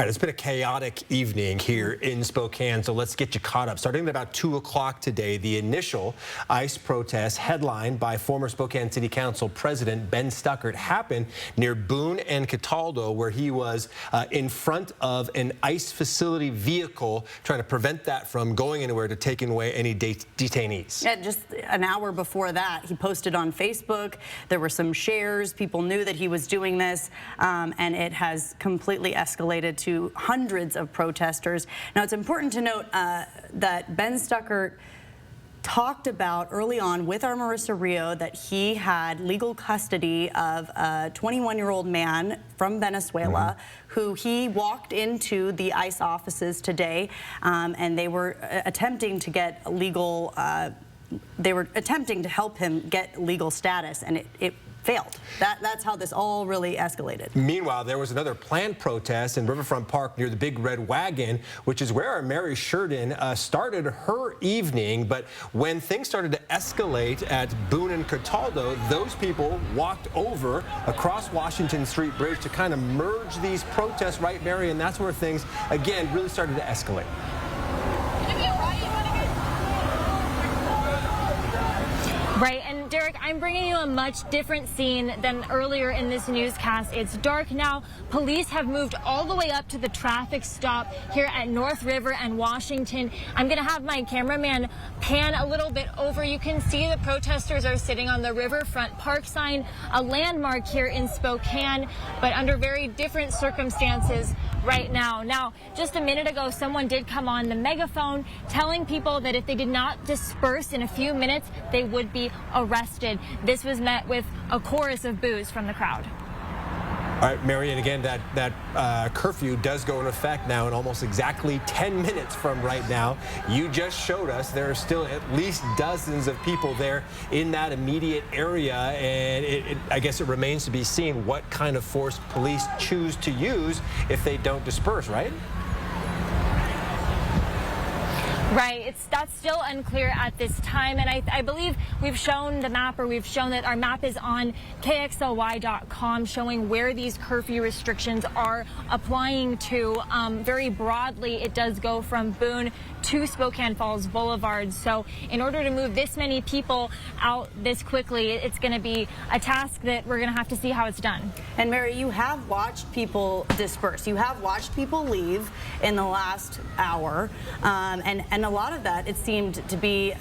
All right, it's been a chaotic evening here in Spokane, so let's get you caught up. Starting at about 2 o'clock today, the initial ICE protest headlined by former Spokane City Council President Ben Stuckert happened near Boone and Cataldo, where he was in front of an ICE facility vehicle trying to prevent that from going anywhere to taking away any detainees. Yeah, just an hour before that, he posted on Facebook. There were some shares. People knew that he was doing this, and it has completely escalated to hundreds of protesters. Now, it's important to note that Ben Stuckert talked about early on with our Marissa Rio that he had legal custody of a 21-year-old man from Venezuela who he walked into the ICE offices today, and they were attempting to get legal, they were attempting to help him get legal status, and it failed. That's how this all really escalated. Meanwhile, there was another planned protest in Riverfront Park near the Big Red Wagon, which is where our Mary Sherden started her evening. But when things started to escalate at Boone and Cataldo, those people walked over across Washington Street Bridge to kind of merge these protests, right, Mary? And that's where things, again, really started to escalate. Right, and Derek, I'm bringing you a much different scene than earlier in this newscast. It's dark now. Police have moved all the way up to the traffic stop here at North River and Washington. I'm going to have my cameraman pan a little bit over. You can see the protesters are sitting on the Riverfront Park sign, a landmark here in Spokane, but under very different circumstances right now. Now, just a minute ago, someone did come on the megaphone telling people that if they did not disperse in a few minutes, they would be arrested. This was met with a chorus of boos from the crowd. All right, Mary, and again, that curfew does go in effect now in almost exactly 10 minutes from right now. You just showed us there are still at least dozens of people there in that immediate area, and I guess it remains to be seen what kind of force police choose to use if they don't disperse, right? Right, that's still unclear at this time, and I believe we've shown the map, or we've shown that our map is on KXLY.com, showing where these curfew restrictions are applying to. Very broadly, it does go from Boone to Spokane Falls Boulevard. So in order to move this many people out this quickly, it's going to be a task that we're going to have to see how it's done. And Mary, you have watched people disperse. You have watched people leave in the last hour, and a lot of that, it seemed to be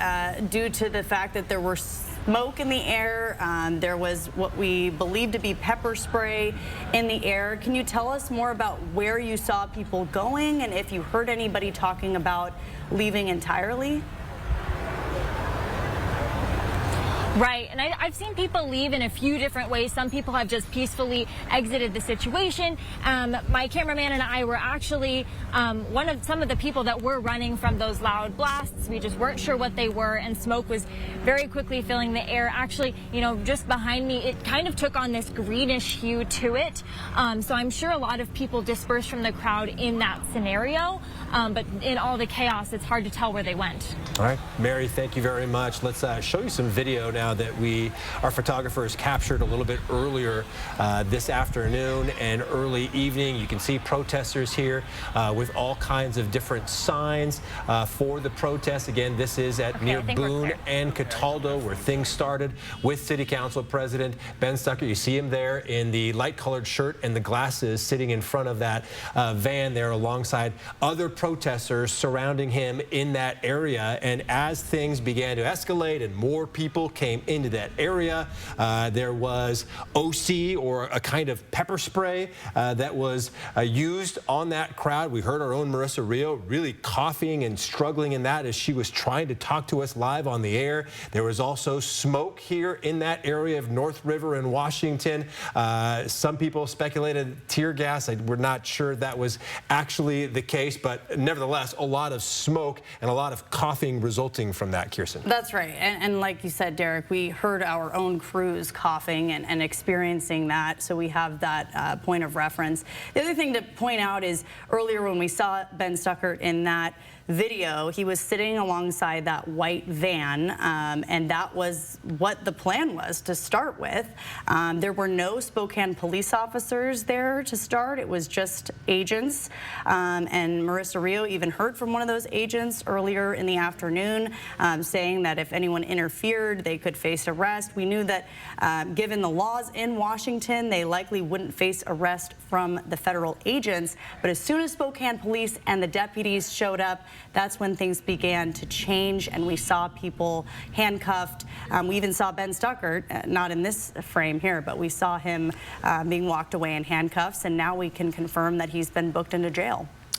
due to the fact that there were smoke in the air. There was what we believe to be pepper spray in the air. Can you tell us more about where you saw people going and if you heard anybody talking about leaving entirely? Right, and I've seen people leave in a few different ways. Some people have just peacefully exited the situation. My cameraman and I were actually some of the people that were running from those loud blasts. We just weren't sure what they were, and smoke was very quickly filling the air. Actually, you know, just behind me, it kind of took on this greenish hue to it. So I'm sure a lot of people dispersed from the crowd in that scenario. But in all the chaos, it's hard to tell where they went. All right, Mary, thank you very much. Let's show you some video now that our photographers captured a little bit earlier this afternoon and early evening. You can see protesters here with all kinds of different signs for the protest. Again, this is at near Boone and Cataldo, where things started with City Council President Ben Stuckert. You see him there in the light-colored shirt and the glasses, sitting in front of that van there alongside other protesters surrounding him in that area. And as things began to escalate and more people came into that area, there was OC, or a kind of pepper spray that was used on that crowd. We heard our own Marissa Rio really coughing and struggling in that as she was trying to talk to us live on the air. There was also smoke here in that area of North River and Washington. Some people speculated tear gas. We're not sure that was actually the case, but nevertheless, a lot of smoke and a lot of coughing resulting from that, Kirsten. That's right. And like you said, Derek, we heard our own crews coughing and experiencing that, so we have that point of reference. The other thing to point out is earlier when we saw Ben Stuckert in that video, he was sitting alongside that white van, and that was what the plan was to start with. There were no Spokane police officers there to start. It was just agents, and Marissa Rio even heard from one of those agents earlier in the afternoon, saying that if anyone interfered, they could face arrest. We knew that given the laws in Washington, they likely wouldn't face arrest from the federal agents, but as soon as Spokane police and the deputies showed up, that's when things began to change, and we saw people handcuffed. We even saw Ben Stuckert, not in this frame here, but we saw him being walked away in handcuffs, and now we can confirm that he's been booked into jail.